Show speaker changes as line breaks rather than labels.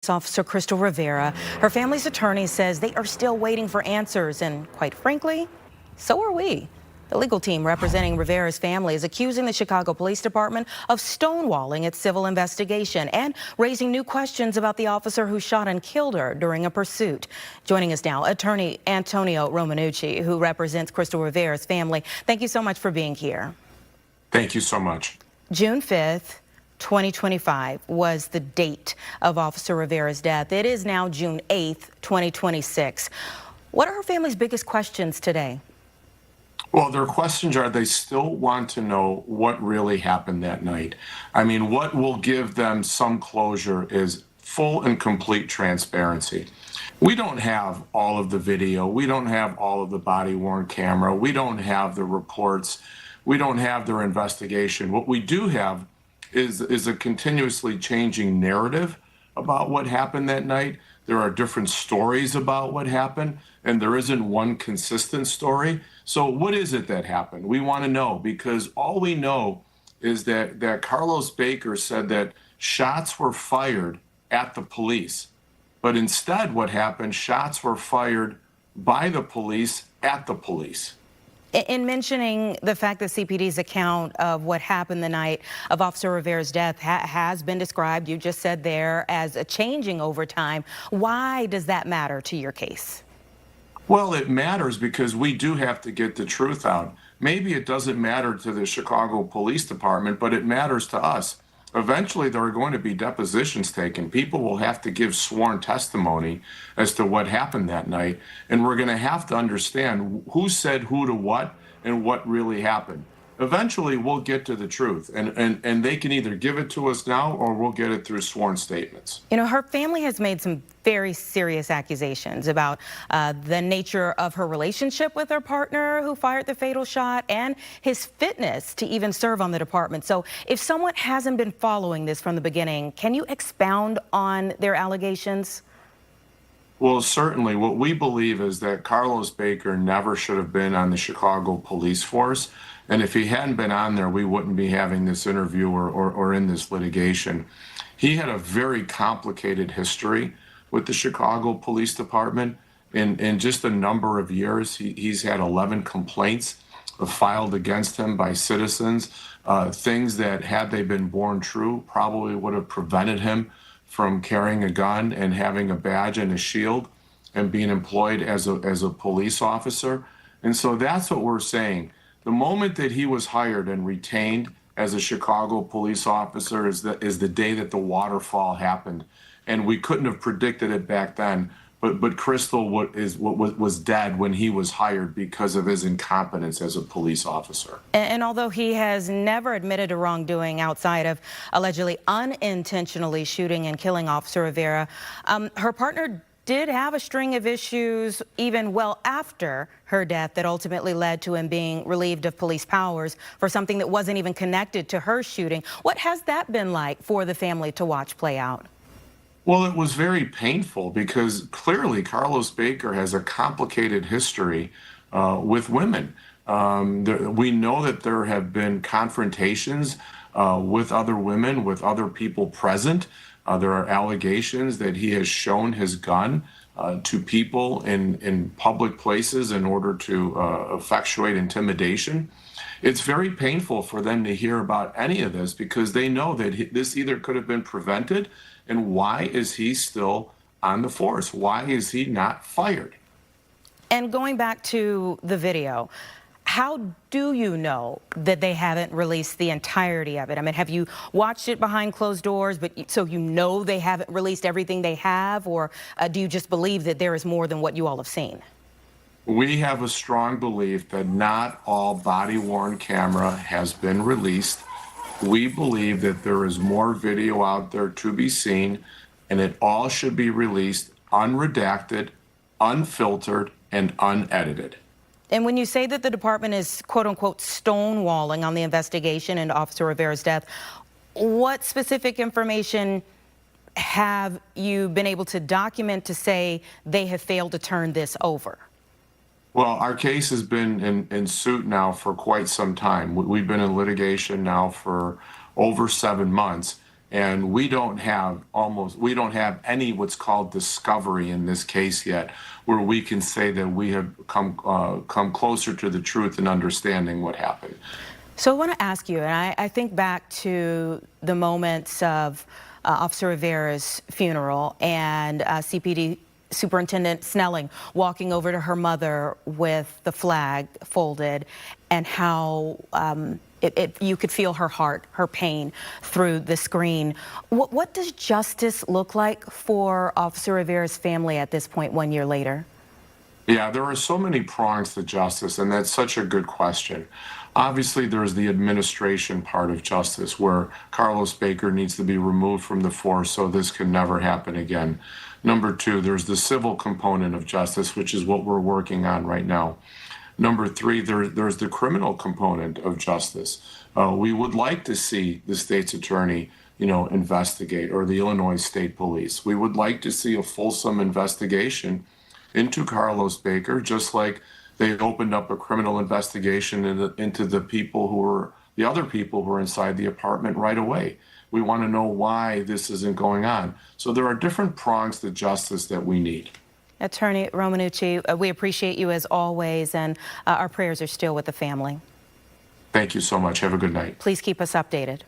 Officer Krystal Rivera. Her family's attorney says they are still waiting for answers, and quite frankly, so are we. The legal team representing Rivera's family is accusing the Chicago Police Department of stonewalling its civil investigation and raising new questions about the officer who shot and killed her during a pursuit. Joining us now, attorney Antonio Romanucci, who represents Krystal Rivera's family. Thank you so much for being here.
Thank you so much.
June 5th. 2025 was the date of Officer Rivera's death. It is now June 8th, 2026. What are her family's biggest questions today?
Well, their questions are they still want to know what really happened that night. I mean, what will give them some closure is full and complete transparency. We don't have all of the video. We don't have all of the body-worn camera. We don't have the reports. We don't have their investigation. What we do have is a continuously changing narrative about what happened that night. There are different stories about what happened, and there isn't one consistent story. So what is it that happened? We want to know, because all we know is that Carlos Baker said that shots were fired at the police. But instead what happened, shots were fired by the police at the police.
In mentioning the fact that CPD's account of what happened the night of Officer Rivera's death has been described, you just said there, as a changing over time. Why does that matter to your case?
Well, it matters because we do have to get the truth out. Maybe it doesn't matter to the Chicago Police Department, but it matters to us. Eventually, there are going to be depositions taken. People will have to give sworn testimony as to what happened that night. And we're going to have to understand who said who to what and what really happened. Eventually, we'll get to the truth. And they can either give it to us now or we'll get it through sworn statements.
You know, her family has made some very serious accusations about the nature of her relationship with her partner who fired the fatal shot and his fitness to even serve on the department. So if someone hasn't been following this from the beginning, can you expound on their allegations?
Well, certainly. What we believe is that Carlos Baker never should have been on the Chicago police force. And if he hadn't been on there, we wouldn't be having this interview or in this litigation. He had a very complicated history with the Chicago Police Department. In just a number of years, he's had 11 complaints filed against him by citizens, things that, had they been borne true, probably would have prevented him from carrying a gun and having a badge and a shield and being employed as a police officer. And so that's what we're saying. The moment that he was hired and retained as a Chicago police officer is the day that the waterfall happened. And we couldn't have predicted it back then. But Krystal was dead when he was hired because of his incompetence as a police officer.
And although he has never admitted to wrongdoing outside of allegedly unintentionally shooting and killing Officer Rivera, her partner did have a string of issues even well after her death that ultimately led to him being relieved of police powers for something that wasn't even connected to her shooting. What has that been like for the family to watch play out?
Well, it was very painful because clearly Carlos Baker has a complicated history with women. We know that there have been confrontations with other women, with other people present. There are allegations that he has shown his gun to people in public places in order to effectuate intimidation. It's very painful for them to hear about any of this because they know that this either could have been prevented. And why is he still on the force? Why is he not fired?
And going back to the video, how do you know that they haven't released the entirety of it? I mean, have you watched it behind closed doors, but so you know they haven't released everything they have, or do you just believe that there is more than what you all have seen?
We have a strong belief that not all body-worn camera has been released. We believe that there is more video out there to be seen, and it all should be released unredacted, unfiltered, and unedited.
And when you say that the department is, quote unquote, stonewalling on the investigation into Officer Rivera's death, what specific information have you been able to document to say they have failed to turn this over?
Well, our case has been in suit now for quite some time. We've been in litigation now for over 7 months. And we don't have any what's called discovery in this case yet, where we can say that we have come closer to the truth and understanding what happened.
So I want to ask you, and I think back to the moments of Officer Rivera's funeral and CPD Superintendent Snelling walking over to her mother with the flag folded, and how you could feel her heart, her pain through the screen. What does justice look like for Officer Rivera's family at this point, 1 year later?
Yeah, there are so many prongs to justice, and that's such a good question. Obviously, there's the administration part of justice where Carlos Baker needs to be removed from the force so this can never happen again. Number two, there's the civil component of justice, which is what we're working on right now. Number three, there's the criminal component of justice. We would like to see the state's attorney, investigate, or the Illinois State Police. We would like to see a fulsome investigation into Carlos Baker, just like they opened up a criminal investigation into the other people who were inside the apartment right away. We want to know why this isn't going on. So there are different prongs to justice that we need.
Attorney Romanucci, we appreciate you as always, and our prayers are still with the family.
Thank you so much. Have a good night.
Please keep us updated.